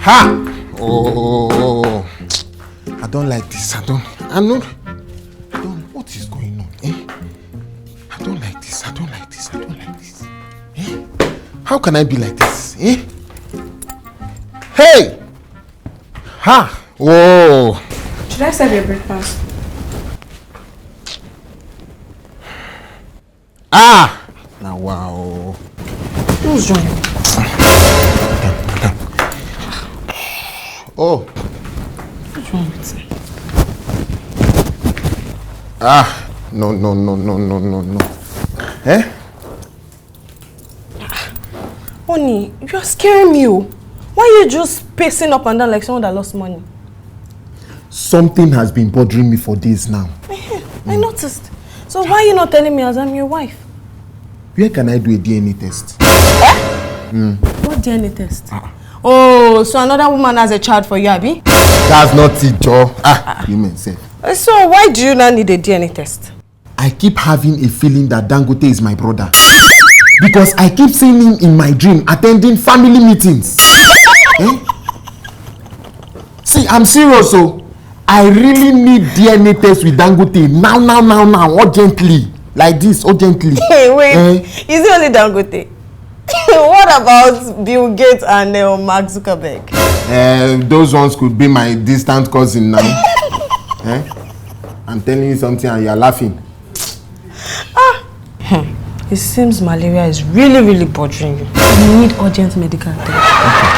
Ha! Oh, I don't like this. I don't. What is going on? I don't like this. How can I be like this? Hey! Ha! Whoa! Should I serve your breakfast? Ah! Now, wow. Who's joining? Oh. What's wrong with you? Ah, no. Honey, you're scaring me. Why are you just pacing up and down like someone that lost money? Something has been bothering me for days now. I noticed. So why are you not telling me as I'm your wife? Where can I do a DNA test? What DNA test? Oh, so another woman has a child for you, Abi? That's not it, Joe. You mean say. So why do you now need a DNA test? I keep having a feeling that Dangote is my brother. Because I keep seeing him in my dream attending family meetings. See, I'm serious, so I really need DNA test with Dangote now, urgently. Like this, urgently. Hey, wait. Is it only Dangote? What about Bill Gates and Mark Zuckerberg? Those ones could be my distant cousin now. I'm telling you something and you're laughing. It seems malaria is really bothering you. You need urgent medical attention.